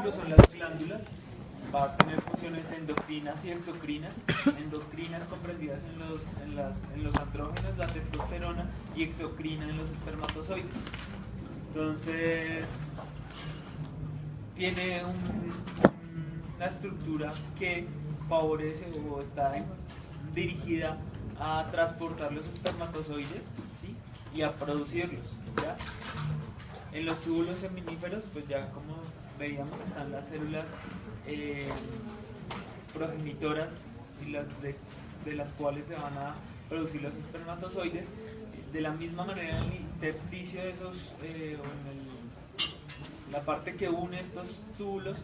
testículo son las glándulas, va a tener funciones endocrinas y exocrinas. Endocrinas comprendidas en los andrógenos, la testosterona, y exocrina en los espermatozoides. Entonces, tiene una estructura que favorece o está dirigida a transportar los espermatozoides, ¿sí? Y a producirlos, ¿ya? En los túbulos seminíferos, pues ya como veíamos, están las células progenitoras y de las cuales se van a producir los espermatozoides. De la misma manera, en el intersticio de esos, o en la parte que une estos túbulos,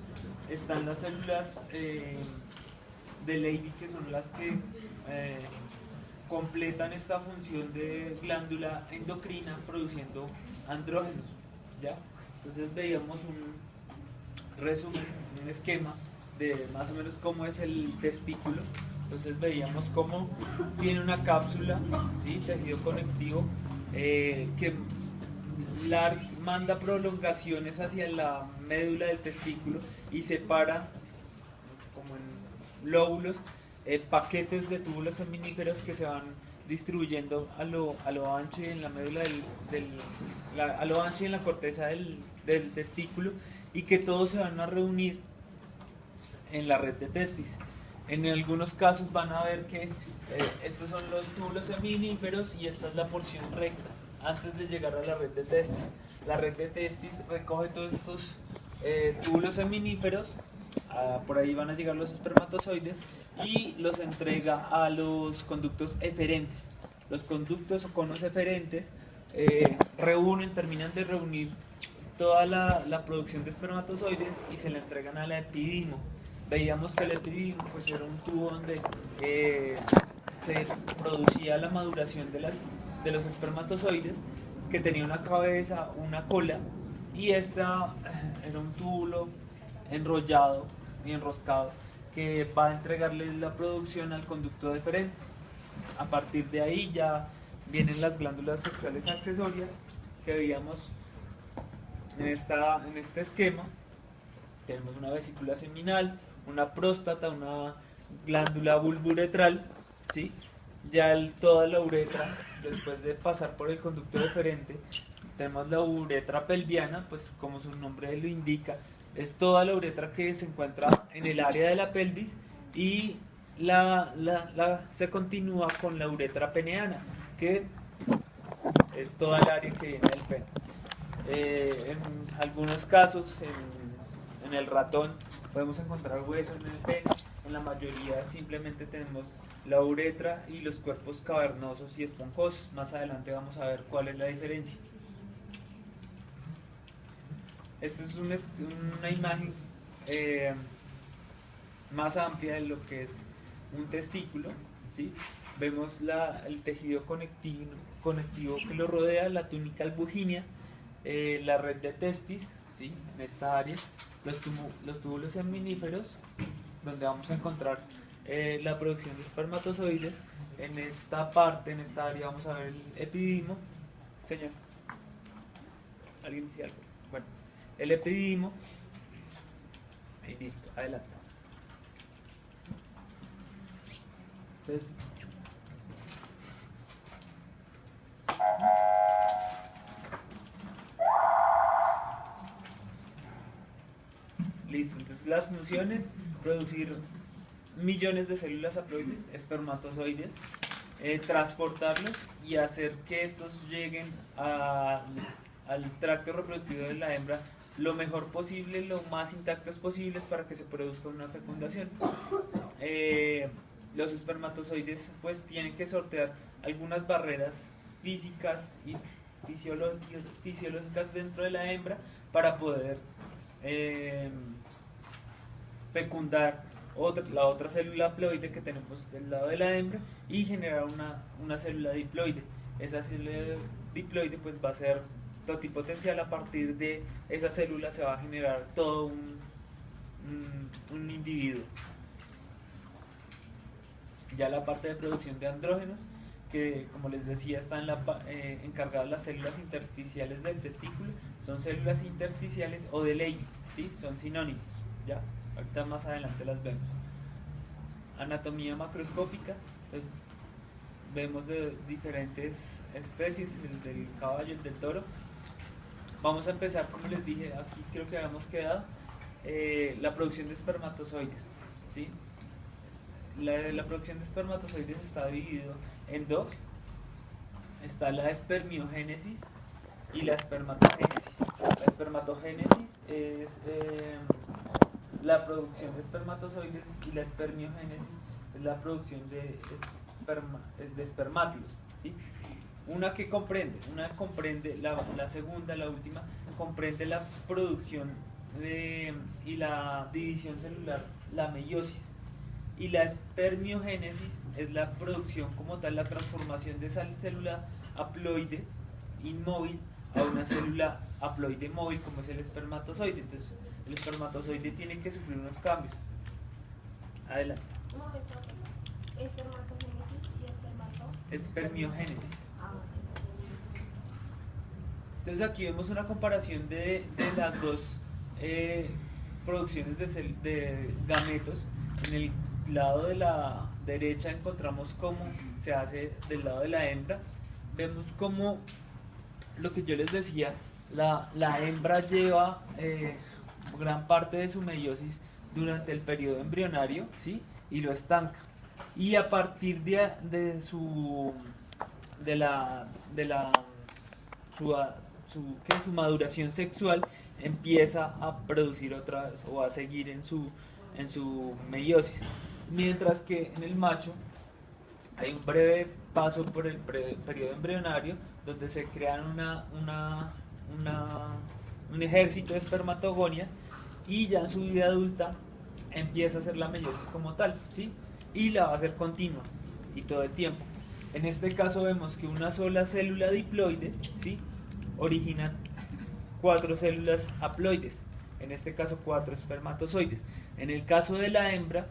están las células de Leydig, que son las que completan esta función de glándula endocrina produciendo andrógenos, ¿ya? Entonces veíamos un resumen, un esquema de más o menos cómo es el testículo. Entonces veíamos cómo tiene una cápsula, ¿sí? Tejido conectivo, que manda prolongaciones hacia la médula del testículo y separa, como en lóbulos, paquetes de túbulos seminíferos que se van distribuyendo a lo ancho y en la médula a lo ancho y en la corteza del testículo, y que todos se van a reunir en la red de testis. En algunos casos van a ver que estos son los túbulos seminíferos y esta es la porción recta antes de llegar a la red de testis. La red de testis recoge todos estos túbulos seminíferos, por ahí van a llegar los espermatozoides y los entrega a los conductos eferentes. Los conductos o conos eferentes terminan de reunir toda la producción de espermatozoides y se le entregan a la epidimo. Veíamos que el epidimo pues era un tubo donde se producía la maduración de los espermatozoides, que tenía una cabeza, una cola, y esta era un túbulo enrollado y enroscado que va a entregarle la producción al conducto deferente. A partir de ahí ya vienen las glándulas sexuales accesorias que veíamos en este esquema. Tenemos una vesícula seminal, una próstata, una glándula bulbouretral, ¿sí? Ya toda la uretra, después de pasar por el conducto deferente, tenemos la uretra pelviana, pues como su nombre lo indica, es toda la uretra que se encuentra en el área de la pelvis, y se continúa con la uretra peneana, que es toda el área que viene del pene. En algunos casos, en el ratón, podemos encontrar hueso en el pene. En la mayoría simplemente tenemos la uretra y los cuerpos cavernosos y esponjosos. Más adelante vamos a ver cuál es la diferencia. Esta es una imagen más amplia de lo que es un testículo, ¿sí? Vemos el tejido conectivo que lo rodea, la túnica albuginea, la red de testis, ¿sí? En esta área, los túbulos seminíferos, donde vamos a encontrar la producción de espermatozoides. En esta parte, en esta área, vamos a ver el epidimo. Señor, ¿alguien dice algo? Bueno, el epidimo. Y listo, adelante. Entonces, listo, entonces las funciones: producir millones de células haploides, espermatozoides, transportarlos y hacer que estos lleguen al tracto reproductivo de la hembra lo mejor posible, lo más intactos posibles, para que se produzca una fecundación. Los espermatozoides pues tienen que sortear algunas barreras físicas y fisiológicas dentro de la hembra para poder fecundar la otra célula haploide que tenemos del lado de la hembra y generar una célula diploide. Esa célula diploide pues va a ser totipotencial. A partir de esa célula se va a generar todo un individuo. Ya la parte de producción de andrógenos, que como les decía están encargadas las células intersticiales del testículo, son células intersticiales o de Leydig, ¿sí? Son sinónimos. ¿ya? Ahorita más adelante las vemos. Anatomía macroscópica, entonces, vemos de diferentes especies, el del caballo, el del toro. Vamos a empezar, como les dije, aquí creo que habíamos quedado, la producción de espermatozoides, ¿sí? La producción de espermatozoides está dividido en dos. Está la espermiogénesis y la espermatogénesis. La espermatogénesis es la producción de espermatozoides y la espermiogénesis es la producción de espermátidos, ¿sí? Una comprende, la segunda, la última, comprende la producción y la división celular, la meiosis. Y la espermiogénesis es la producción como tal, la transformación de esa célula haploide inmóvil a una célula haploide móvil como es el espermatozoide. Entonces el espermatozoide tiene que sufrir unos cambios. Adelante. Un momento, espermatogénesis y Espermiogénesis. Ah, Entonces aquí vemos una comparación de las dos producciones de gametos. En el lado de la derecha encontramos cómo se hace del lado de la hembra. Vemos cómo, lo que yo les decía, la hembra lleva gran parte de su meiosis durante el periodo embrionario, ¿sí? Y lo estanca. Y a partir de su maduración sexual empieza a producir otra vez o a seguir en su meiosis, mientras que en el macho hay un breve paso por el periodo embrionario donde se crean un ejército de espermatogonias y ya en su vida adulta empieza a hacer la meiosis como tal, ¿sí? Y la va a hacer continua y todo el tiempo. En este caso vemos que una sola célula diploide, ¿sí?, origina 4 células haploides, en este caso 4 espermatozoides. En el caso de la hembra,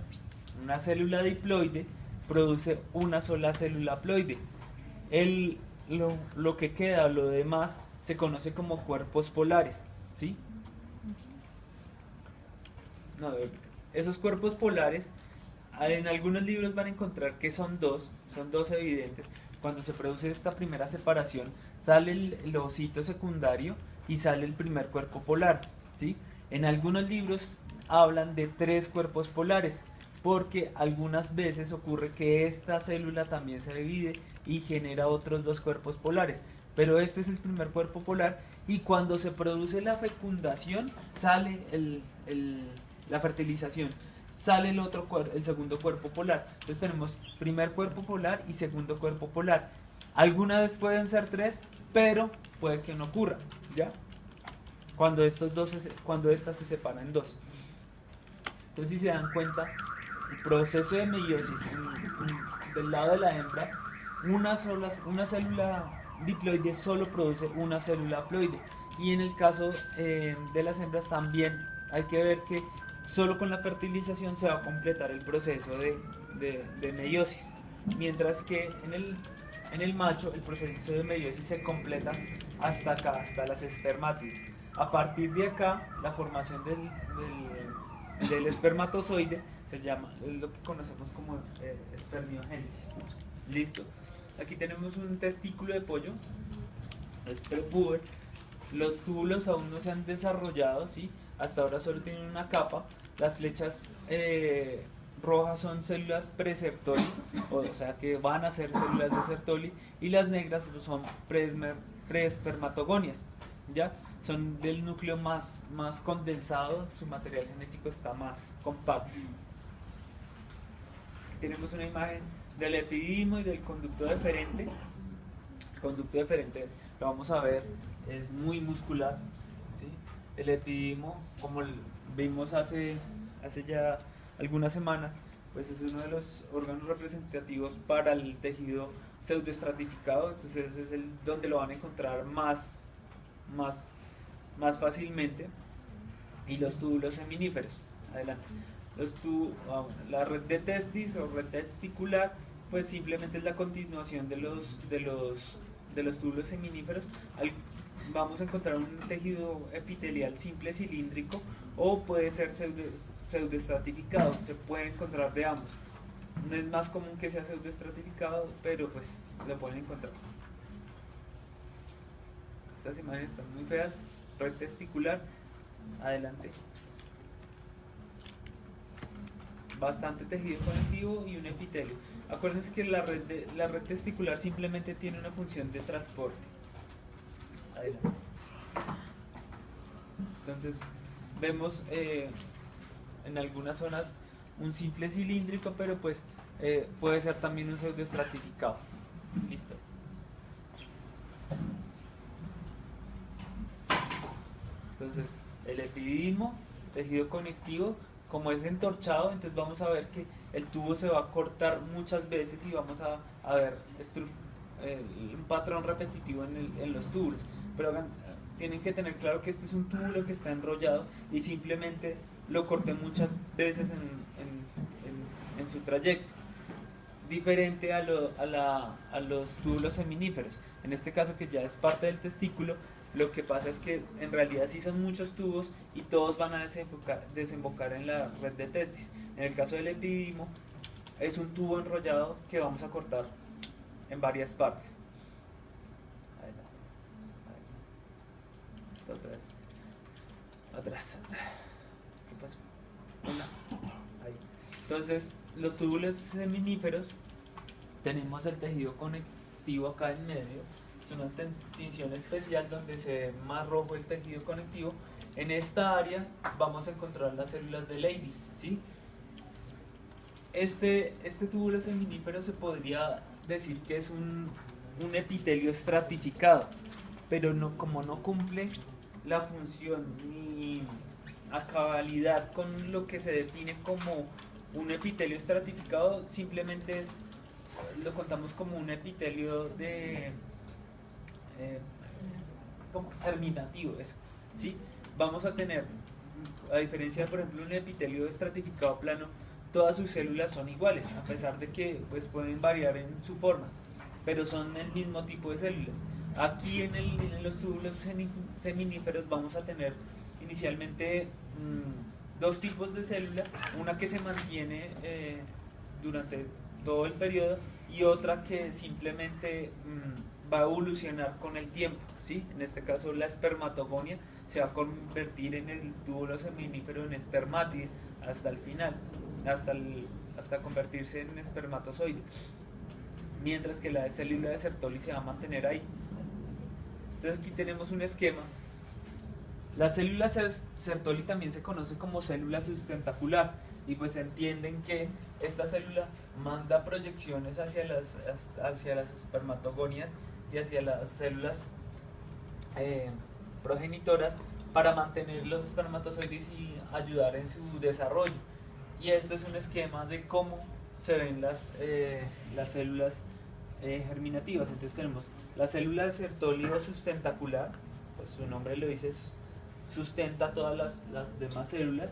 una célula diploide produce una sola célula haploide. Lo que queda, lo demás, se conoce como cuerpos polares, ¿sí? No, esos cuerpos polares, en algunos libros van a encontrar que son dos evidentes. Cuando se produce esta primera separación, sale el ovocito secundario y sale el primer cuerpo polar, ¿sí? En algunos libros hablan de 3 cuerpos polares, porque algunas veces ocurre que esta célula también se divide y genera otros 2 cuerpos polares, pero este es el primer cuerpo polar, y cuando se produce la fecundación, sale la fertilización, sale el segundo cuerpo polar. Entonces tenemos primer cuerpo polar y segundo cuerpo polar. Algunas veces pueden ser 3, pero puede que no ocurra, ¿ya? Cuando estas se separan en 2. Entonces, si se dan cuenta, el proceso de meiosis del lado de la hembra, una célula diploide solo produce una célula haploide, y en el caso de las hembras también hay que ver que solo con la fertilización se va a completar el proceso de meiosis, mientras que en el macho el proceso de meiosis se completa hasta acá, hasta las espermátides. A partir de acá, la formación del espermatozoide se llama, es lo que conocemos como espermiogénesis. Listo. Aquí tenemos un testículo de pollo, es prepuber. Los túbulos aún no se han desarrollado, ¿sí? Hasta ahora solo tienen una capa. Las flechas rojas son células presertoli, o sea que van a ser células de Sertoli, y las negras son preespermatogonias, ¿ya? Son del núcleo más condensado, su material genético está más compacto. Tenemos una imagen del epididimo y del conducto deferente. El conducto deferente, lo vamos a ver, es muy muscular, ¿sí? El epididimo, como vimos hace ya algunas semanas, pues es uno de los órganos representativos para el tejido pseudoestratificado. Entonces es donde lo van a encontrar más fácilmente. Y los túbulos seminíferos, adelante. La red de testis o red testicular, pues simplemente es la continuación de los túbulos seminíferos. Vamos a encontrar un tejido epitelial simple cilíndrico o puede ser pseudoestratificado, se puede encontrar de ambos. No es más común que sea pseudoestratificado, pero pues lo pueden encontrar. Estas imágenes están muy feas. Red testicular, adelante. Bastante tejido conectivo y un epitelio. Acuérdense que la red testicular simplemente tiene una función de transporte. Adelante. Entonces vemos en algunas zonas un simple cilíndrico, pero pues puede ser también un pseudoestratificado. Listo. Entonces el epididimo, tejido conectivo, como es entorchado, entonces vamos a ver que el tubo se va a cortar muchas veces y vamos a ver un patrón repetitivo en los túbulos. Pero tienen que tener claro que este es un túbulo que está enrollado y simplemente lo corté muchas veces en su trayecto. Diferente a los túbulos seminíferos. En este caso, que ya es parte del testículo, lo que pasa es que en realidad sí son muchos tubos y todos van a desembocar en la red de testis. En el caso del epididimo, es un tubo enrollado que vamos a cortar en varias partes. Otra vez. Atrás. ¿Qué pasó? Una. Ahí. Entonces, los túbulos seminíferos, tenemos el tejido conectivo acá en medio. Es una tinción especial donde se ve más rojo el tejido conectivo. En esta área vamos a encontrar las células de Leydig, ¿sí? Este túbulo seminífero se podría decir que es un epitelio estratificado, pero como no cumple la función ni a cabalidad con lo que se define como un epitelio estratificado, simplemente lo contamos como un epitelio como germinativo, eso, ¿sí? Vamos a tener, a diferencia de, por ejemplo, un epitelio estratificado plano, todas sus células son iguales, a pesar de que pues, pueden variar en su forma, pero son el mismo tipo de células. Aquí en los túbulos seminíferos vamos a tener inicialmente dos tipos de célula, una que se mantiene durante todo el periodo y otra que simplemente va a evolucionar con el tiempo, ¿sí? En este caso la espermatogonia se va a convertir en el túbulo seminífero en espermátide hasta el final, hasta convertirse en espermatozoide, mientras que la célula de Sertoli se va a mantener ahí. Entonces aquí tenemos un esquema. La célula Sertoli también se conoce como célula sustentacular y pues entienden que esta célula manda proyecciones hacia las espermatogonias y hacia las células progenitoras para mantener los espermatozoides y ayudar en su desarrollo. Y esto es un esquema de cómo se ven las células germinativas. Entonces tenemos la célula Sertoli o sustentacular, pues su nombre lo dice, sustenta todas las demás células.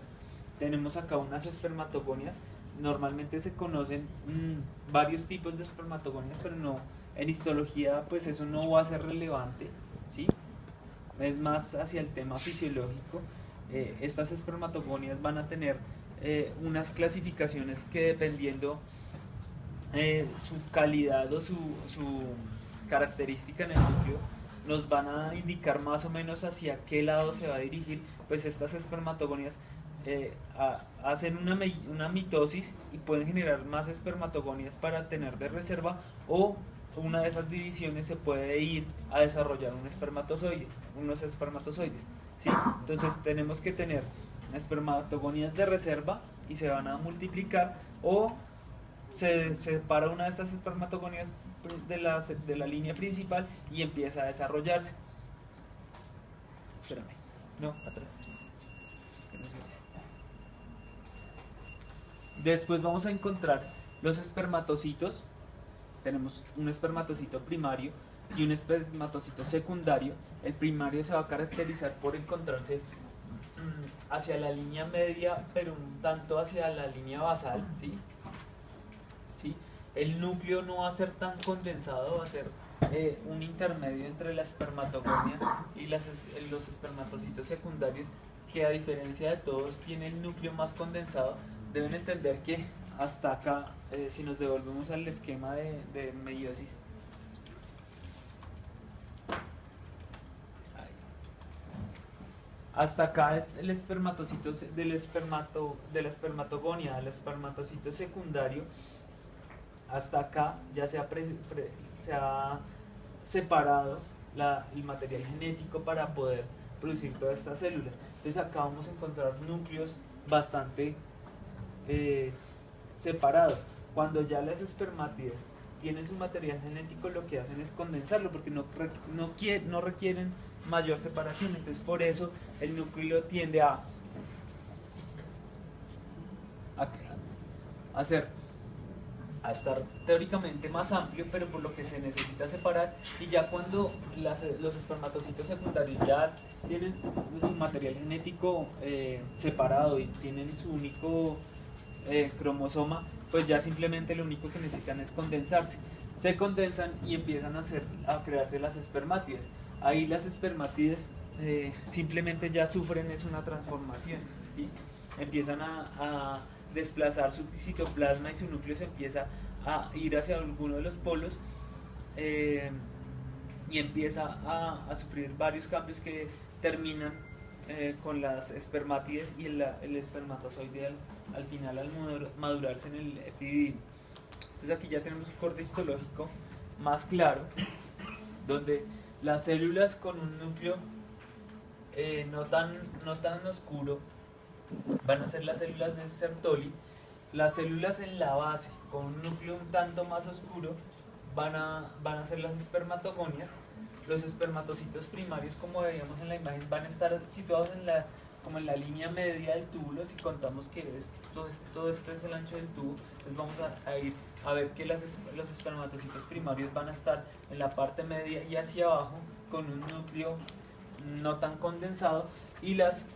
Tenemos acá unas espermatogonias. Normalmente se conocen varios tipos de espermatogonias, pero no, en histología pues eso no va a ser relevante, ¿sí? Es más hacia el tema fisiológico. Estas espermatogonias van a tener unas clasificaciones que, dependiendo su calidad o su característica en el núcleo, nos van a indicar más o menos hacia qué lado se va a dirigir. Pues estas espermatogonias hacen una mitosis y pueden generar más espermatogonias para tener de reserva, o una de esas divisiones se puede ir a desarrollar unos espermatozoides, ¿sí? Entonces tenemos que tener espermatogonias de reserva y se van a multiplicar, o se separa una de estas espermatogonias de la línea principal y empieza a desarrollarse. Espérame, no, atrás. Después vamos a encontrar los espermatocitos. Tenemos un espermatocito primario y un espermatocito secundario. El primario se va a caracterizar por encontrarse hacia la línea media, pero un tanto hacia la línea basal, ¿sí? ¿Sí? El núcleo no va a ser tan condensado, va a ser un intermedio entre la espermatogonia y los espermatocitos secundarios, que a diferencia de todos tiene el núcleo más condensado. Deben entender que hasta acá, si nos devolvemos al esquema de meiosis, hasta acá es el espermatocito de la espermatogonia, el espermatocito secundario. Hasta acá ya se ha separado el material genético para poder producir todas estas células. Entonces acá vamos a encontrar núcleos bastante separados. Cuando ya las espermátides tienen su material genético, lo que hacen es condensarlo porque no requieren mayor separación. Entonces por eso el núcleo tiende a estar teóricamente más amplio, pero por lo que se necesita separar. Y ya cuando los espermatocitos secundarios ya tienen su material genético separado y tienen su único cromosoma, pues ya simplemente lo único que necesitan es condensarse. Se condensan y empiezan a crearse las espermátides. Ahí las espermátides simplemente ya sufren es una transformación, ¿sí? Empiezan a desplazar su citoplasma y su núcleo se empieza a ir hacia alguno de los polos y empieza a sufrir varios cambios que terminan con las espermátides y el espermatozoide al final al madurarse en el epididio. Entonces aquí ya tenemos un corte histológico más claro, donde las células con un núcleo no tan oscuro van a ser las células de Sertoli. Las células en la base con un núcleo un tanto más oscuro van a ser las espermatogonias. Los espermatocitos primarios, como veíamos en la imagen, van a estar situados como en la línea media del túbulo. Si contamos que todo este es el ancho del tubo, entonces vamos a ir a ver que los espermatocitos primarios van a estar en la parte media y hacia abajo con un núcleo no tan condensado, y los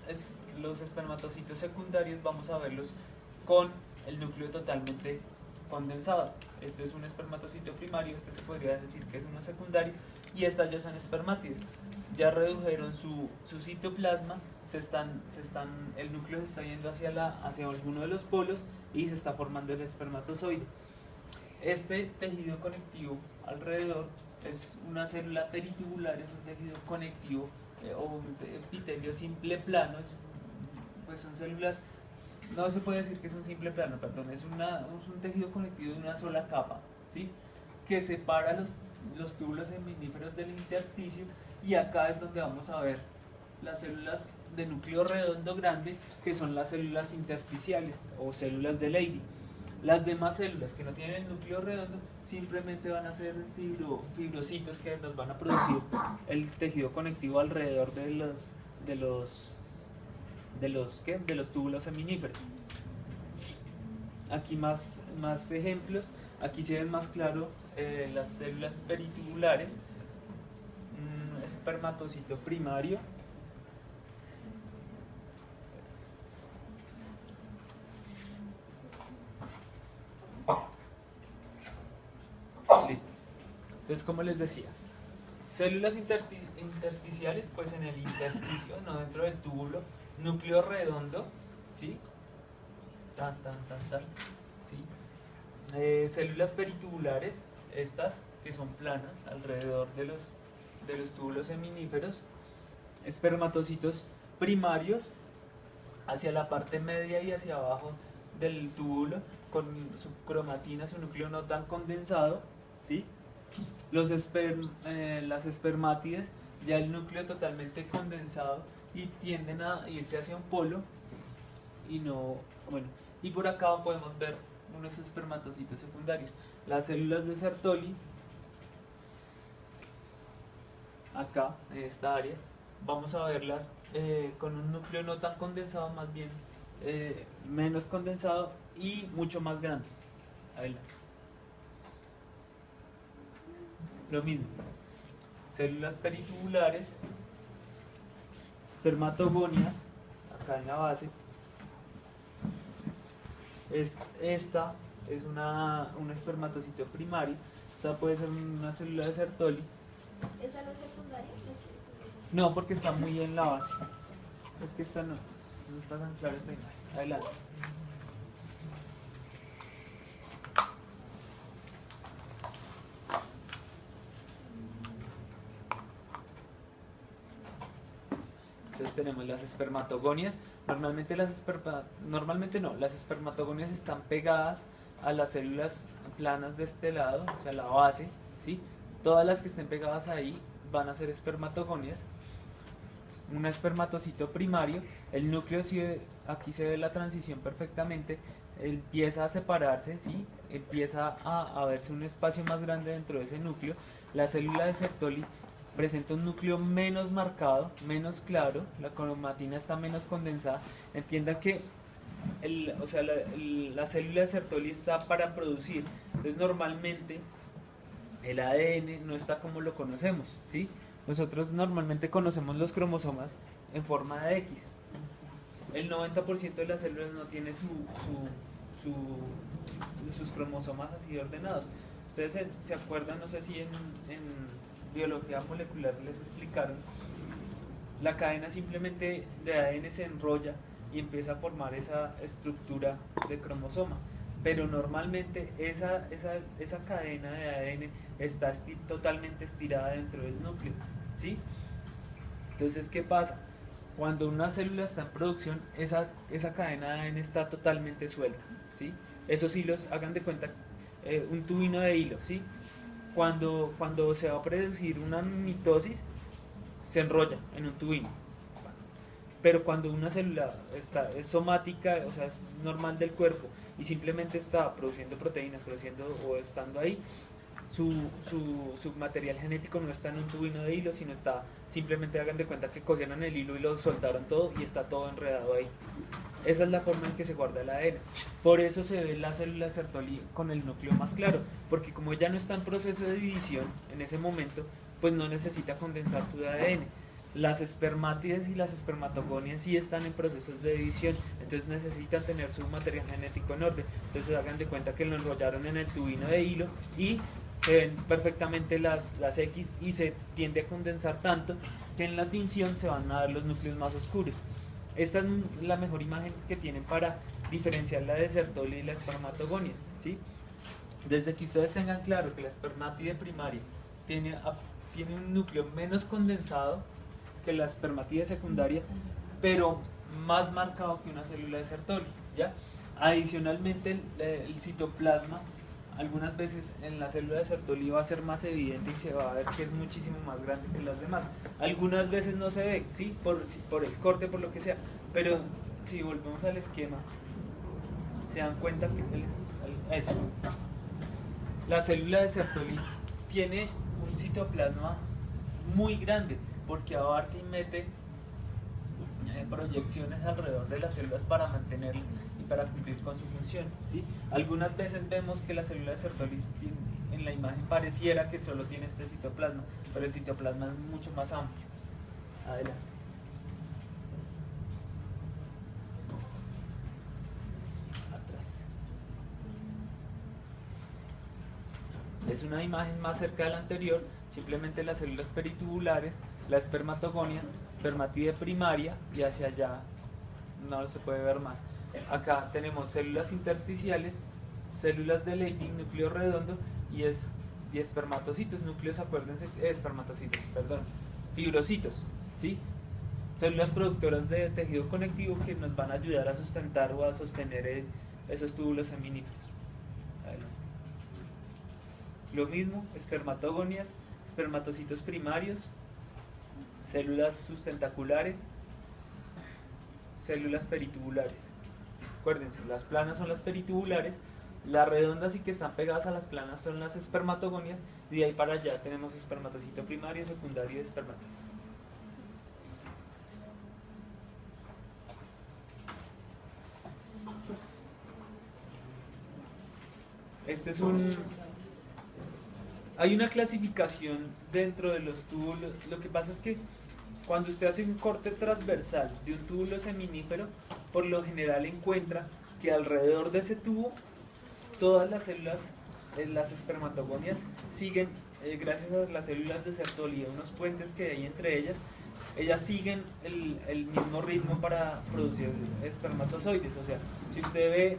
espermatocitos secundarios vamos a verlos con el núcleo totalmente condensado. Este es un espermatocito primario, este se podría decir que es uno secundario, y estas ya son espermátides. Ya redujeron su citoplasma, el núcleo se está yendo hacia alguno de los polos y se está formando el espermatozoide. Este tejido conectivo alrededor es una célula peritubular, es un tejido conectivo o un epitelio simple plano. Pues son células, no se puede decir que es un simple plano, perdón, es un tejido conectivo de una sola capa, ¿sí? Que separa los túbulos seminíferos del intersticio, y acá es donde vamos a ver las células de núcleo redondo grande, que son las células intersticiales o células de Leydig. Las demás células que no tienen el núcleo redondo simplemente van a ser fibrocitos que nos van a producir el tejido conectivo alrededor de los túbulos seminíferos. Aquí más ejemplos. Aquí se ven más claro las células peritubulares, espermatocito primario, listo. Entonces, como les decía, células intersticiales, pues en el intersticio, no dentro del túbulo, núcleo redondo, ¿sí? ¿Sí? Células peritubulares, estas que son planas alrededor de los túbulos seminíferos. Espermatocitos primarios hacia la parte media y hacia abajo del túbulo, con su cromatina, su núcleo no tan condensado, ¿sí? Las espermátides, ya el núcleo totalmente condensado y tienden a irse hacia un polo y por acá podemos ver unos espermatocitos secundarios. Las células de Sertoli, acá en esta área, vamos a verlas con un núcleo no tan condensado, más bien menos condensado y mucho más grande. Adelante. Lo mismo, células peritubulares, espermatogonias, acá en la base. Esta es un espermatocito primario. Esta puede ser una célula de Sertoli. ¿Esa no es secundaria? No, porque está muy en la base. Es que esta no está tan clara esta imagen. Adelante. Entonces tenemos las espermatogonias. Normalmente las espermatogonias están pegadas a las células planas de este lado, o sea, la base, ¿sí? Todas las que estén pegadas ahí van a ser espermatogonias. Un espermatocito primario, el núcleo, aquí se ve la transición perfectamente, empieza a separarse, ¿sí? Empieza a verse un espacio más grande dentro de ese núcleo. La célula de Sertoli presenta un núcleo menos marcado, menos claro, la cromatina está menos condensada. Entiendan que la célula de Sertoli está para producir, entonces normalmente el ADN no está como lo conocemos, ¿sí? Nosotros normalmente conocemos los cromosomas en forma de X. El 90% de las células no tiene sus cromosomas así ordenados. Ustedes se acuerdan, no sé si en biología molecular les explicaron, la cadena simplemente de ADN se enrolla y empieza a formar esa estructura de cromosoma. Pero normalmente esa cadena de ADN está totalmente estirada dentro del núcleo, ¿sí? Entonces, ¿qué pasa? Cuando una célula está en producción, esa cadena de ADN está totalmente suelta, ¿sí? Esos hilos, hagan de cuenta, un tubino de hilo, ¿sí? Cuando se va a producir una mitosis, se enrolla en un tubino. Pero cuando una célula es somática, o sea, es normal del cuerpo, y simplemente está produciendo proteínas, o estando ahí, su material genético no está en un tubino de hilo, sino está, simplemente hagan de cuenta que cogieron el hilo y lo soltaron todo y está todo enredado ahí. Esa es la forma en que se guarda el ADN. Por eso se ve la célula de Sertoli con el núcleo más claro, porque como ya no está en proceso de división en ese momento, pues no necesita condensar su ADN. Las espermátides y las espermatogonias sí están en procesos de división, entonces necesitan tener su material genético en orden. Entonces hagan de cuenta que lo enrollaron en el tubino de hilo y se ven perfectamente las X, y se tiende a condensar tanto que en la tinción se van a dar los núcleos más oscuros. Esta es la mejor imagen que tienen para diferenciar la de Sertoli y la espermatogonia, ¿sí? Desde que ustedes tengan claro que la espermátide primaria tiene un núcleo menos condensado que la espermatide secundaria, pero más marcado que una célula de Sertoli, ¿ya? Adicionalmente, el citoplasma, algunas veces en la célula de Sertoli va a ser más evidente y se va a ver que es muchísimo más grande que las demás. Algunas veces no se ve, ¿sí? Por el corte, por lo que sea, pero si volvemos al esquema, se dan cuenta que la célula de Sertoli tiene un citoplasma muy grande, porque abarca y mete proyecciones alrededor de las células para mantenerlas y para cumplir con su función, ¿sí? Algunas veces vemos que la célula de Sertoli en la imagen pareciera que solo tiene este citoplasma, pero el citoplasma es mucho más amplio. Adelante. Atrás. Es una imagen más cerca de la anterior, simplemente las células peritubulares, la espermatogonia, espermatide primaria, y hacia allá no se puede ver más. Acá tenemos células intersticiales, células de Leydig, núcleo redondo, y espermatocitos, núcleos, acuérdense, fibrocitos, ¿sí? Células productoras de tejido conectivo que nos van a ayudar a sustentar o a sostener esos túbulos seminíferos. Lo mismo, espermatogonias, espermatocitos primarios, células sustentaculares, células peritubulares. Acuérdense, las planas son las peritubulares, las redondas y que están pegadas a las planas son las espermatogonias, y de ahí para allá tenemos espermatocito primario, secundario y espermátido. Hay una clasificación dentro de los túbulos. Lo que pasa es que cuando usted hace un corte transversal de un túbulo seminífero, por lo general encuentra que alrededor de ese tubo todas las células, las espermatogonias, siguen, gracias a las células de Sertoli, unos puentes que hay entre ellas, ellas siguen el mismo ritmo para producir espermatozoides. O sea, si usted ve,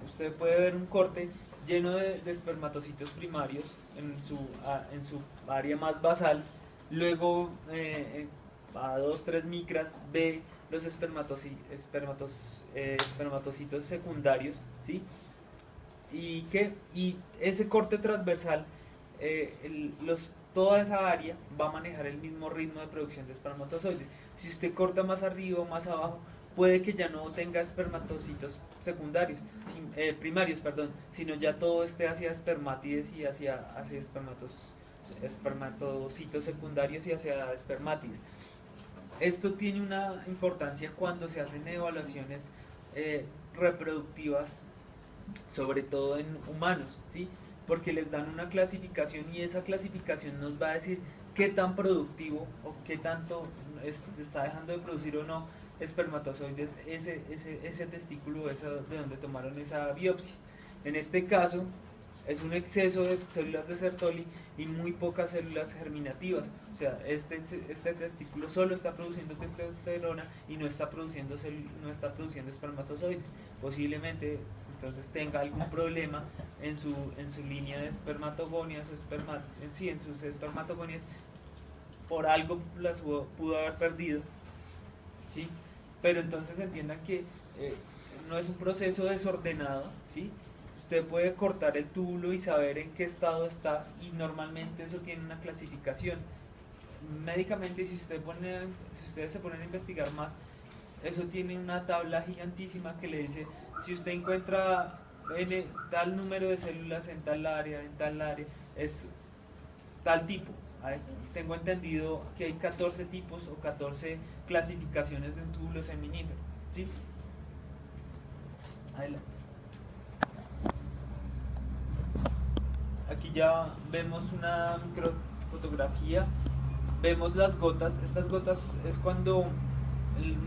usted puede ver un corte lleno de espermatocitos primarios en su área más basal, luego a 2-3 micras ve los espermatocitos secundarios, ¿sí? Y ese corte transversal, toda esa área va a manejar el mismo ritmo de producción de espermatozoides. Si usted corta más arriba o más abajo, puede que ya no tenga espermatocitos secundarios, primarios, perdón, sino ya todo esté hacia espermátides y hacia espermatocitos secundarios y hacia espermátides. Esto tiene una importancia cuando se hacen evaluaciones reproductivas, sobre todo en humanos, ¿sí? Porque les dan una clasificación y esa clasificación nos va a decir qué tan productivo o qué tanto está dejando de producir o no espermatozoides ese testículo, de donde tomaron esa biopsia. En este caso es un exceso de células de Sertoli y muy pocas células germinativas. O sea, este testículo solo está produciendo testosterona y no está produciendo espermatozoides. Posiblemente entonces tenga algún problema en su línea de espermatogonias en sus espermatogonias, por algo las pudo haber perdido, ¿sí? Pero entonces entiendan que no es un proceso desordenado, ¿sí? Usted puede cortar el túbulo y saber en qué estado está, y normalmente eso tiene una clasificación. Médicamente, si ustedes se ponen a investigar más, eso tiene una tabla gigantísima que le dice: si usted encuentra tal número de células en tal área, es tal tipo. Tengo entendido que hay 14 tipos o 14 clasificaciones de un túbulo seminífero, ¿sí? Adelante. Aquí ya vemos una microfotografía, vemos las gotas. Estas gotas es cuando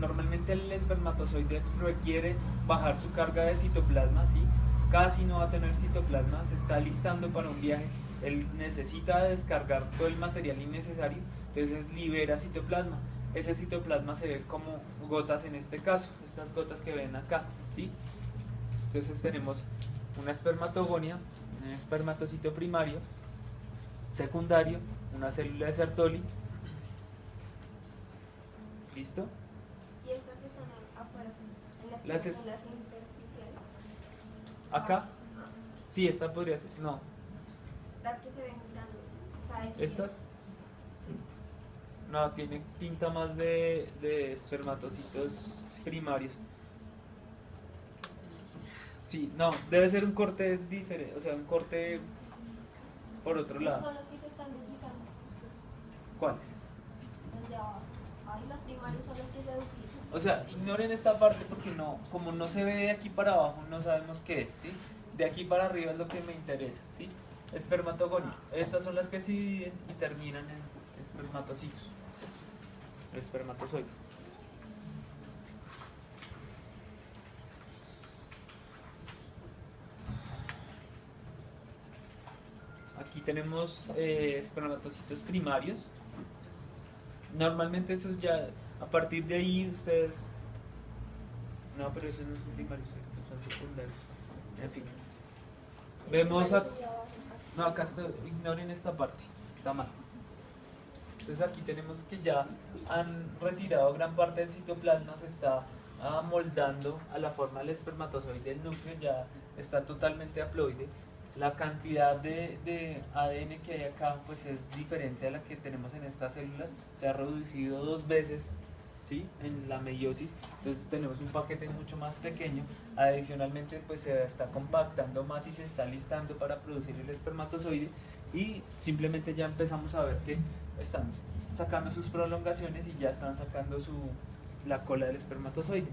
normalmente el espermatozoide requiere bajar su carga de citoplasma, ¿sí? Casi no va a tener citoplasma, se está alistando para un viaje, él necesita descargar todo el material innecesario, entonces libera citoplasma. Ese citoplasma se ve como gotas en este caso, estas gotas que ven acá, ¿sí? Entonces tenemos una espermatogonia, un espermatocito primario, secundario, una célula de Sertoli. ¿Listo? ¿Y estas que están afuera son las intersticiales? ¿Acá? Sí, esta podría ser. No. Las que se ven grandes. ¿Estas? Sí. No, tiene pinta más de espermatocitos primarios. Sí, no, debe ser un corte diferente, o sea, un corte por otro lado. Son los que se están duplicando. ¿Cuáles? Desde abajo. Los primarios son los que se duplican. O sea, ignoren esta parte porque no, como no se ve de aquí para abajo, no sabemos qué es, ¿sí? De aquí para arriba es lo que me interesa, ¿sí? Espermatogonia. Estas son las que se dividen y terminan en espermatocitos. Espermatozoides. Aquí tenemos espermatocitos primarios. Normalmente esos ya, a partir de ahí ustedes... No, pero esos no son primarios, son secundarios. En fin. Vemos no, acá ignoren esta parte, está mal. Entonces aquí tenemos que ya han retirado gran parte del citoplasma, se está amoldando a la forma del espermatozoide, el núcleo ya está totalmente haploide. La cantidad de ADN que hay acá pues es diferente a la que tenemos en estas células, se ha reducido 2 veces, ¿sí? En la meiosis, entonces tenemos un paquete mucho más pequeño. Adicionalmente pues se está compactando más y se está listando para producir el espermatozoide, y simplemente ya empezamos a ver que están sacando sus prolongaciones y ya están sacando la cola del espermatozoide.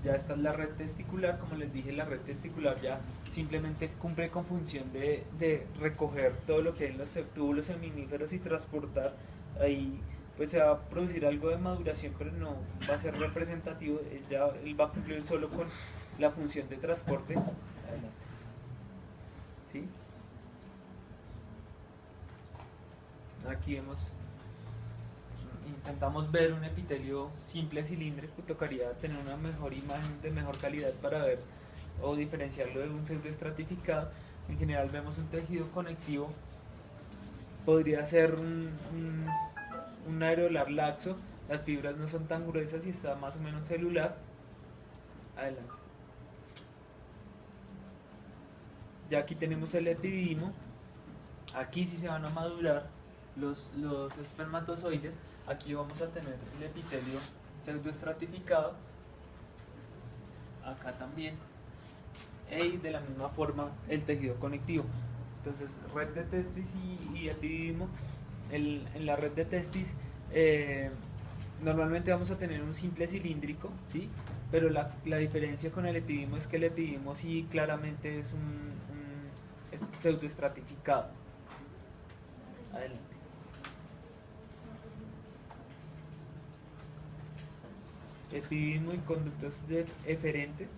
Ya está la red testicular. Como les dije, la red testicular ya simplemente cumple con función de recoger todo lo que hay en los túbulos seminíferos y transportar ahí pues se va a producir algo de maduración, pero no va a ser representativo. Él va a cumplir solo con la función de transporte. Adelante. ¿Sí? Aquí intentamos ver un epitelio simple cilíndrico. Tocaría tener una mejor imagen de mejor calidad para ver o diferenciarlo de un pseudoestratificado. En general vemos un tejido conectivo, podría ser un areolar laxo, las fibras no son tan gruesas y está más o menos celular. Adelante. Ya aquí tenemos el epididimo, aquí sí se van a madurar los espermatozoides, aquí vamos a tener el epitelio pseudoestratificado, acá también, y de la misma forma el tejido conectivo. Entonces, red de testis y epididimo. En la red de testis normalmente vamos a tener un simple cilíndrico, ¿sí? Pero la diferencia con el epididimo es que el epididimo sí claramente es es pseudoestratificado. Adelante. Epididimo y conductos eferentes.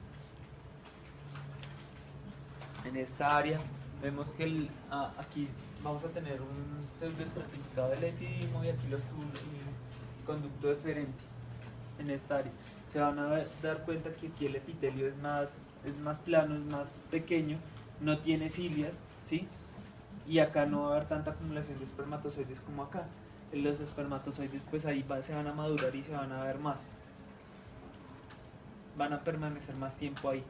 En esta área vemos que aquí vamos a tener un pseudoestratificado del epididimo y aquí los túbulos y conducto eferente en esta área. Se van a dar cuenta que aquí el epitelio es más plano, es más pequeño, no tiene cilias, ¿sí? Y acá no va a haber tanta acumulación de espermatozoides como acá. Los espermatozoides pues ahí se van a madurar y se van a ver más. Van a permanecer más tiempo ahí.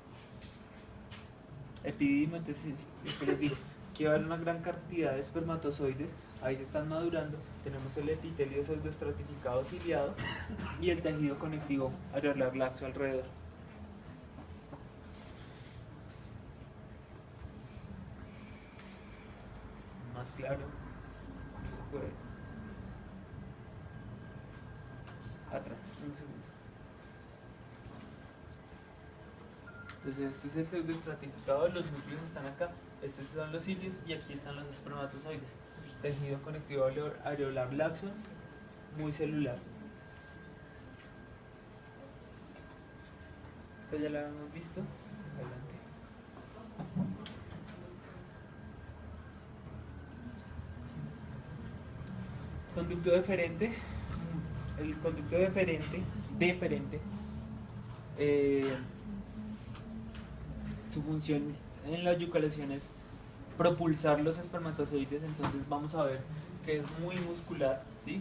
Epididimo, entonces, ¿qué les digo? Que va a haber una gran cantidad de espermatozoides, ahí se están madurando, tenemos el epitelio pseudoestratificado ciliado y el tejido conectivo areolar laxo alrededor. Más claro, no se puede. Atrás, un segundo. Entonces este es el pseudoestratificado, los núcleos están acá, estos son los cilios y aquí están los espermatozoides. Tejido conectivo areolar laxo, muy celular. Esta ya la hemos visto. Adelante. Conducto deferente. El conducto deferente, su función en la eyaculación es propulsar los espermatozoides, entonces vamos a ver que es muy muscular, ¿sí?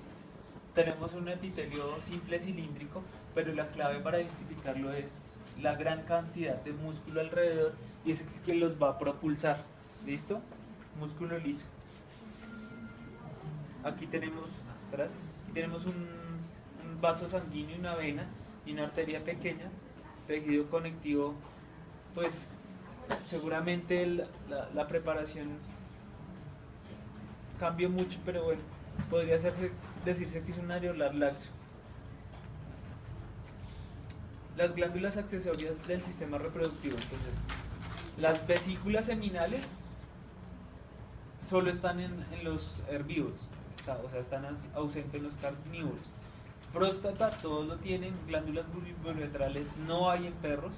Tenemos un epitelio simple cilíndrico, pero la clave para identificarlo es la gran cantidad de músculo alrededor y es el que los va a propulsar, ¿listo? Músculo liso. Aquí tenemos, atrás, aquí tenemos un vaso sanguíneo, una vena y una arteria pequeñas, tejido conectivo, pues seguramente la preparación cambió mucho, pero bueno, podría decirse que es un areolar laxo. Las glándulas accesorias del sistema reproductivo, entonces, las vesículas seminales solo están en los herbívoros, o sea, están ausentes en los carnívoros. Próstata, todos lo tienen, glándulas bulboretrales no hay en perros.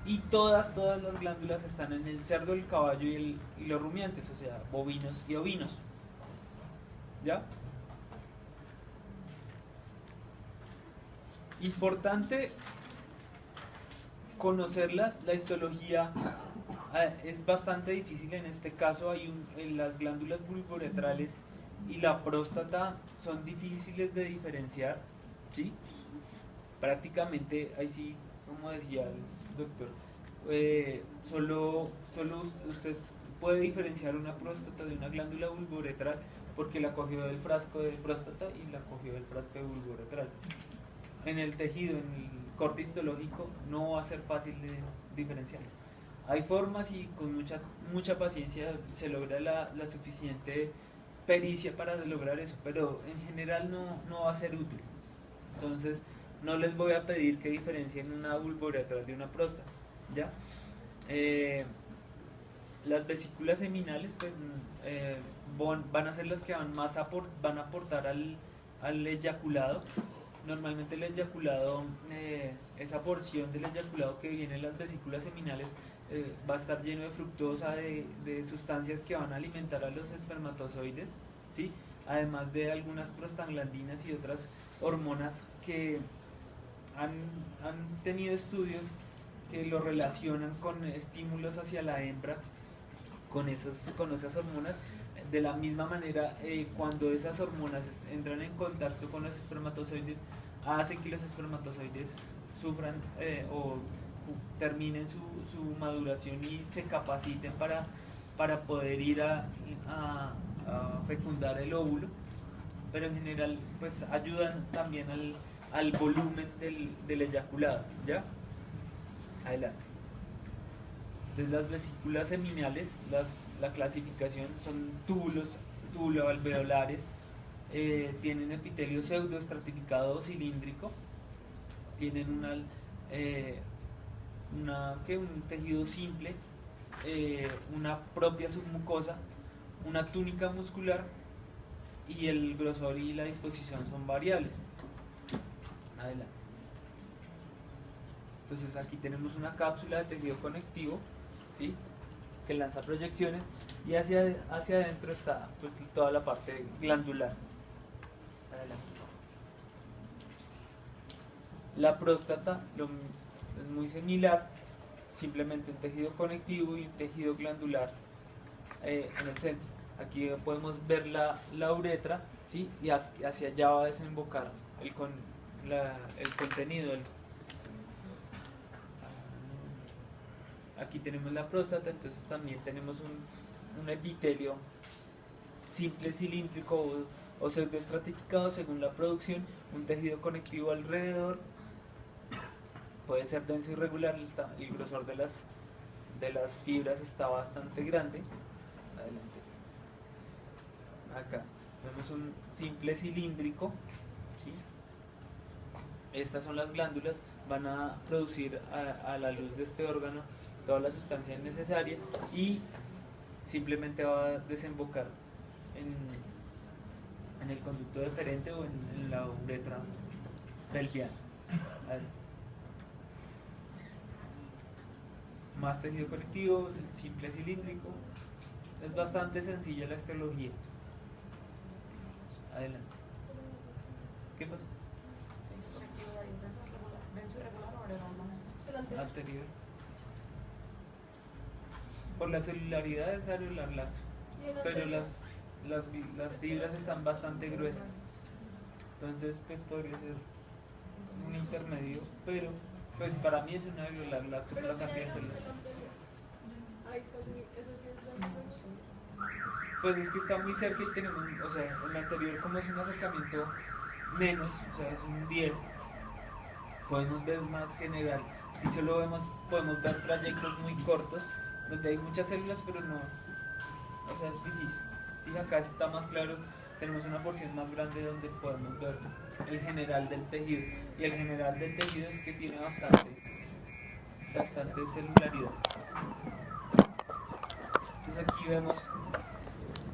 Y todas las glándulas están en el cerdo, el caballo y los rumiantes, o sea, bovinos y ovinos. ¿Ya? Importante conocerlas, la histología es bastante difícil en este caso, en las glándulas bulboretrales y la próstata son difíciles de diferenciar, ¿sí? Prácticamente, ahí sí, como decía el doctor, solo usted puede diferenciar una próstata de una glándula bulboretral porque la cogió del frasco de próstata y la cogió del frasco de bulboretral. En el tejido, en el corte histológico, no va a ser fácil de diferenciar. Hay formas y con mucha paciencia se logra la suficiente pericia para lograr eso, pero en general no va a ser útil. Entonces, no les voy a pedir que diferencien una bulboretral de una próstata, ¿ya? Las vesículas seminales pues van a ser las que van a aportar al eyaculado. Normalmente el eyaculado, esa porción del eyaculado que viene en las vesículas seminales, va a estar lleno de fructosa, de sustancias que van a alimentar a los espermatozoides, ¿sí? Además de algunas prostaglandinas y otras hormonas que han tenido estudios que lo relacionan con estímulos hacia la hembra, con esas hormonas. De la misma manera, cuando esas hormonas entran en contacto con los espermatozoides, hacen que los espermatozoides sufran o terminen su maduración y se capaciten para poder ir a fecundar el óvulo, pero en general pues ayudan también al volumen del eyaculado, ¿ya? Adelante. Entonces las vesículas seminales, la clasificación son túbulo-alveolares, tienen epitelio pseudoestratificado o cilíndrico, tienen un tejido simple, una propia submucosa, una túnica muscular, y el grosor y la disposición son variables. Adelante. Entonces aquí tenemos una cápsula de tejido conectivo, ¿sí?, que lanza proyecciones, y hacia adentro está pues toda la parte glandular. Adelante. La próstata es muy similar, simplemente un tejido conectivo y un tejido glandular en el centro. Aquí podemos ver la uretra, ¿sí?, y hacia allá va a desembocar el contenido. Aquí tenemos la próstata, entonces también tenemos un epitelio simple cilíndrico o pseudoestratificado según la producción, un tejido conectivo alrededor, puede ser denso y irregular, el grosor de las fibras está bastante grande. Adelante. Acá vemos un simple cilíndrico, ¿sí? Estas son las glándulas, van a producir a la luz de este órgano toda la sustancia necesaria y simplemente va a desembocar en el conducto deferente o en la uretra pelviana. Más tejido conectivo, el simple cilíndrico. Es bastante sencilla la histología. Adelante. ¿Qué pasa? Anterior. Por la celularidad es areolar laxo, pero las fibras están bastante gruesas, entonces pues podría ser un intermedio, pero pues para mí es un areolar laxo por la cantidad de células. Pues es que está muy cerca y tenemos, o sea, el anterior como es un acercamiento menos, o sea, es un 10, podemos ver más general y solo podemos ver trayectos muy cortos donde hay muchas células pero no, o sea, es difícil. Sí, acá está más claro, tenemos una porción más grande donde podemos ver el general del tejido, y el general del tejido es que tiene bastante celularidad. Entonces aquí vemos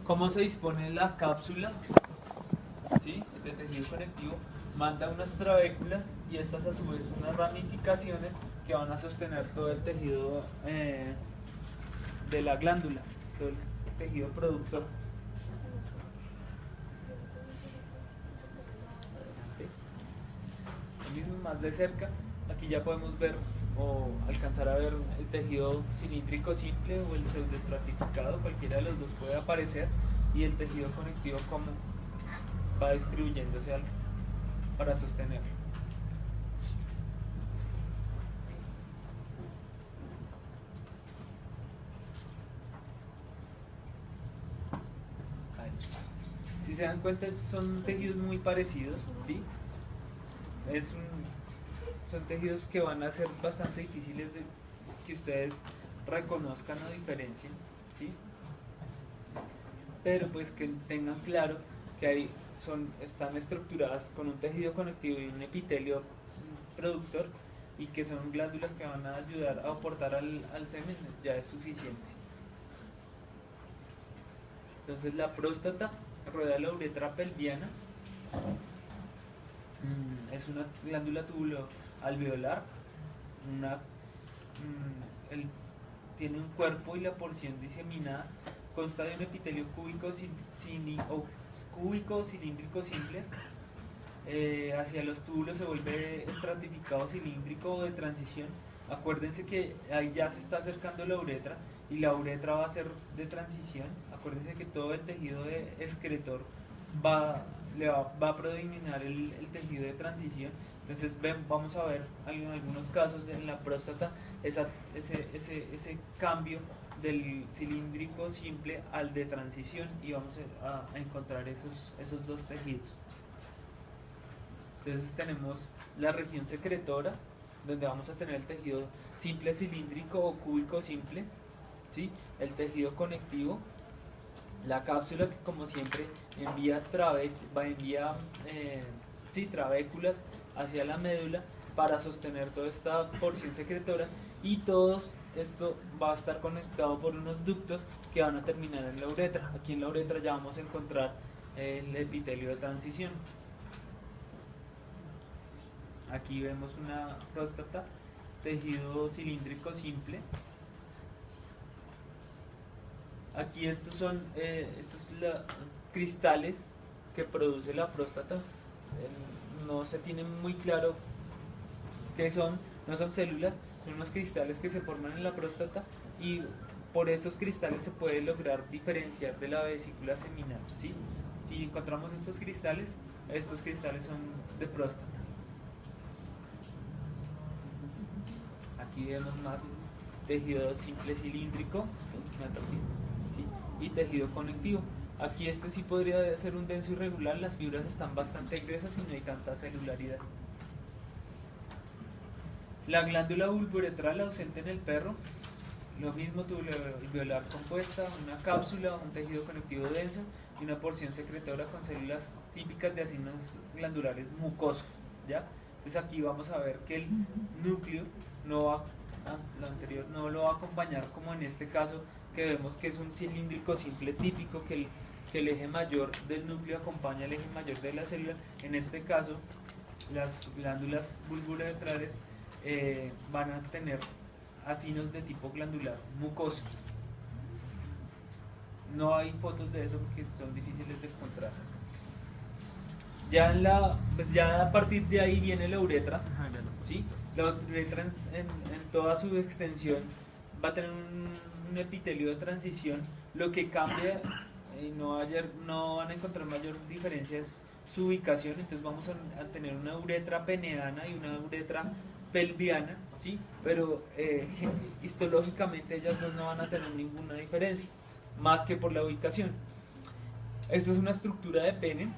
cómo se dispone la cápsula, ¿sí?, de tejido conectivo. Manda unas trabéculas y estas a su vez unas ramificaciones que van a sostener todo el tejido de la glándula, todo el tejido productor. Lo mismo más de cerca, aquí ya podemos ver o alcanzar a ver el tejido cilíndrico simple o el pseudoestratificado, cualquiera de los dos puede aparecer, y el tejido conectivo como va distribuyéndose para sostenerlo. Si se dan cuenta, son tejidos muy parecidos, ¿sí? Son tejidos que van a ser bastante difíciles de que ustedes reconozcan o diferencien, ¿sí? Pero pues que tengan claro que están estructuradas con un tejido conectivo y un epitelio productor, y que son glándulas que van a ayudar a aportar al semen, ya es suficiente. Entonces la próstata rodea la uretra pelviana Es una glándula tubuloalveolar, una, el- tiene un cuerpo y la porción diseminada, consta de un epitelio cúbico, cúbico o cilíndrico simple. Hacia los túbulos se vuelve estratificado cilíndrico o de transición. Acuérdense que ahí ya se está acercando la uretra y la uretra va a ser de transición. Acuérdense que todo el tejido de excretor va a predominar el tejido de transición. Entonces vamos a ver en algunos casos en la próstata ese cambio del cilíndrico simple al de transición y vamos a encontrar esos dos tejidos. Entonces tenemos la región secretora, donde vamos a tener el tejido simple cilíndrico o cúbico simple, ¿sí? El tejido conectivo, la cápsula que como siempre envía trabéculas hacia la médula para sostener toda esta porción secretora, y todo esto va a estar conectado por unos ductos que van a terminar en la uretra. Aquí en la uretra ya vamos a encontrar el epitelio de transición. Aquí vemos una próstata, tejido cilíndrico simple. Aquí estos son cristales que produce la próstata. No se tiene muy claro qué son, no son células, son unos cristales que se forman en la próstata, y por estos cristales se puede lograr diferenciar de la vesícula seminal, ¿sí? Si encontramos estos cristales son de próstata. Aquí vemos más tejido simple cilíndrico, ¿sí? Y tejido conectivo. Aquí sí podría ser un denso irregular, las fibras están bastante gruesas y no hay tanta celularidad. La glándula bulboretral ausente en el perro, lo mismo, tubuloalveolar compuesta, una cápsula, un tejido conectivo denso y una porción secretora con células típicas de acinos glandulares mucosos, ¿ya? Entonces aquí vamos a ver que el núcleo lo anterior no lo va a acompañar, como en este caso que vemos que es un cilíndrico simple típico, que el eje mayor del núcleo acompaña el eje mayor de la célula. En este caso las glándulas bulboretrales van a tener acinos de tipo glandular mucoso. No hay fotos de eso porque son difíciles de encontrar. Ya a partir de ahí viene la uretra, ¿sí? La uretra en toda su extensión va a tener un epitelio de transición. Lo que cambia y no van a encontrar mayor diferencia es su ubicación. Entonces vamos a tener una uretra peneana y una uretra pelviana, ¿sí? Pero histológicamente ellas dos no van a tener ninguna diferencia, más que por la ubicación. Esta es una estructura de pene.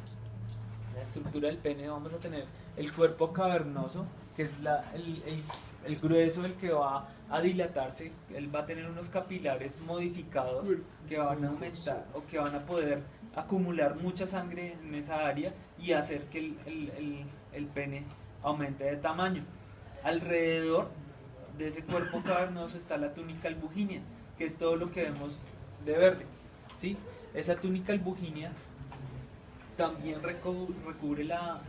La estructura del pene, vamos a tener el cuerpo cavernoso, que es el grueso, el que va a dilatarse. Él va a tener unos capilares modificados que van a aumentar o que van a poder acumular mucha sangre en esa área y hacer que el pene aumente de tamaño. Alrededor de ese cuerpo cavernoso está la túnica albuginea, que es todo lo que vemos de verde, ¿sí? Esa túnica albuginea también recubre la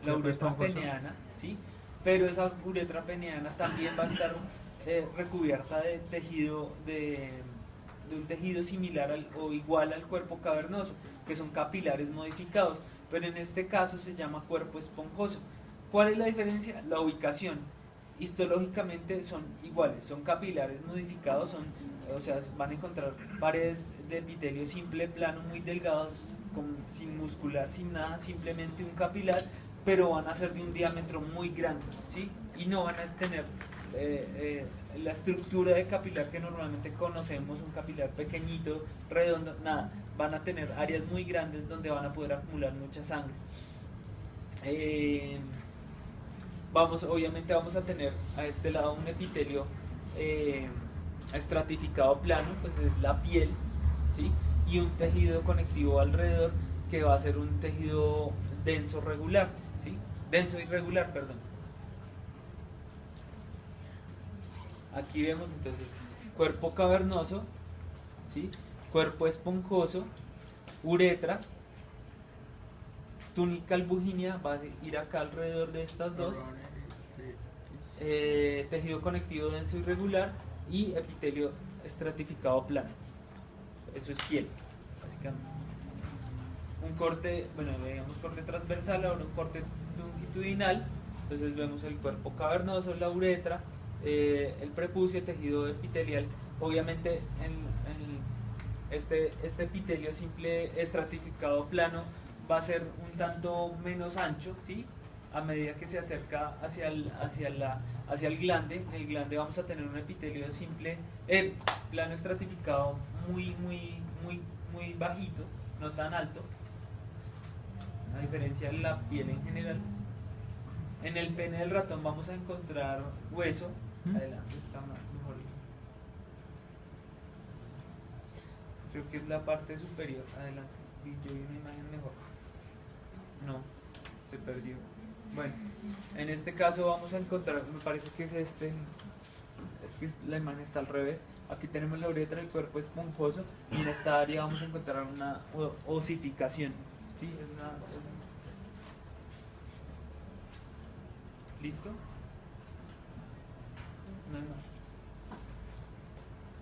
uretra peneana, ¿sí? Pero esa uretra peneana también va a estar recubierta de tejido de un tejido similar o igual al cuerpo cavernoso, que son capilares modificados, pero en este caso se llama cuerpo esponjoso. ¿Cuál es la diferencia? La ubicación. Histológicamente son iguales, son capilares modificados, o sea, van a encontrar paredes de epitelio simple, plano, muy delgados, sin muscular, sin nada, simplemente un capilar, pero van a ser de un diámetro muy grande, ¿sí? Y no van a tener la estructura de capilar que normalmente conocemos, un capilar pequeñito, redondo, nada. Van a tener áreas muy grandes donde van a poder acumular mucha sangre. Obviamente vamos a tener a este lado un epitelio estratificado plano, pues es la piel, ¿sí? Y un tejido conectivo alrededor que va a ser un tejido denso regular, ¿sí? Denso irregular, perdón. Aquí vemos entonces cuerpo cavernoso, ¿sí? Cuerpo esponjoso, uretra, túnica albuginea va a ir acá alrededor de estas dos, tejido conectivo denso irregular y epitelio estratificado plano. Eso es piel, básicamente. Un corte, bueno, veíamos corte transversal, ahora un corte longitudinal. Entonces vemos el cuerpo cavernoso, la uretra, el prepucio, tejido epitelial. Obviamente este epitelio simple estratificado plano va a ser un tanto menos ancho, ¿sí? A medida que se acerca hacia el glande. En el glande vamos a tener un epitelio simple, plano estratificado muy bajito, no tan alto, a diferencia de la piel en general. En el pene del ratón vamos a encontrar hueso. Adelante, está mejor. Creo que es la parte superior. Adelante. Yo vi una imagen mejor. No, se perdió. Bueno, en este caso vamos a encontrar, me parece que es este. Es que la imagen está al revés. Aquí tenemos la uretra, el cuerpo esponjoso, y en esta área vamos a encontrar una osificación. ¿Sí? ¿Listo? No hay más.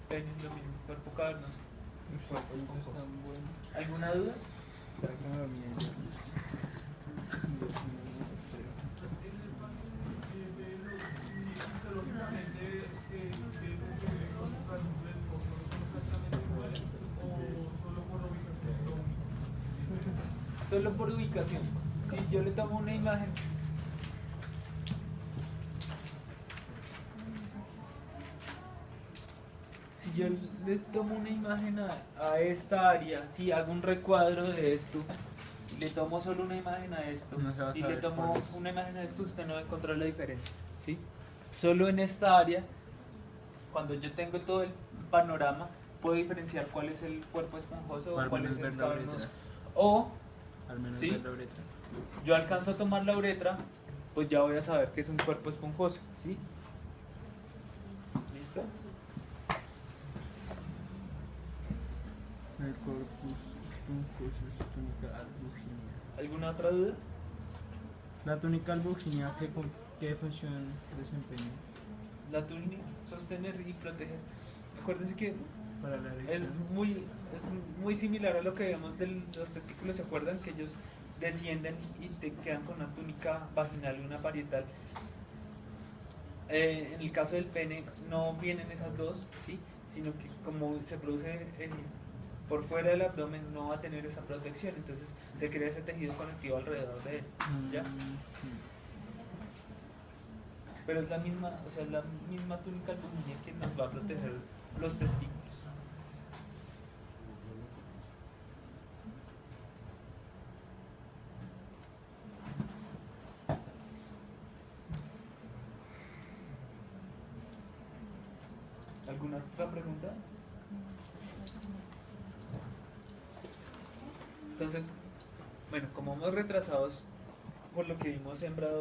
Pene es lo mismo, cuerpo cavernoso. ¿Alguna duda? Solo por ubicación. Si yo le tomo una imagen, si yo le tomo una imagen a esta área, si hago un recuadro de esto, le tomo solo una imagen a esto, No y le tomo una imagen a esto, usted no va a encontrar la diferencia, ¿sí? Solo en esta área, cuando yo tengo todo el panorama, puedo diferenciar cuál es el cuerpo esponjoso o cuál es el cavernoso. O, al menos ¿sí? ver la uretra. Yo alcanzo a tomar la uretra, pues ya voy a saber que es un cuerpo esponjoso, ¿sí? ¿Listo? El corpus esponjoso es túnica albuginea. ¿Alguna otra duda? La túnica albuginea, ¿qué función desempeña? La túnica, sostener y proteger. Acuérdense que Para la es erección. muy similar a lo que vemos de los testículos. ¿Se acuerdan que ellos descienden y te quedan con una túnica vaginal y una parietal? En el caso del pene no vienen esas dos, ¿sí? Sino que como se produce por fuera del abdomen, no va a tener esa protección, entonces se crea ese tejido conectivo alrededor de él, ¿ya? Pero es la misma, o sea, es la misma túnica albuginea que nos va a proteger los testículos. ¿Alguna otra pregunta? Entonces, bueno, como vamos retrasados por lo que vimos sembrado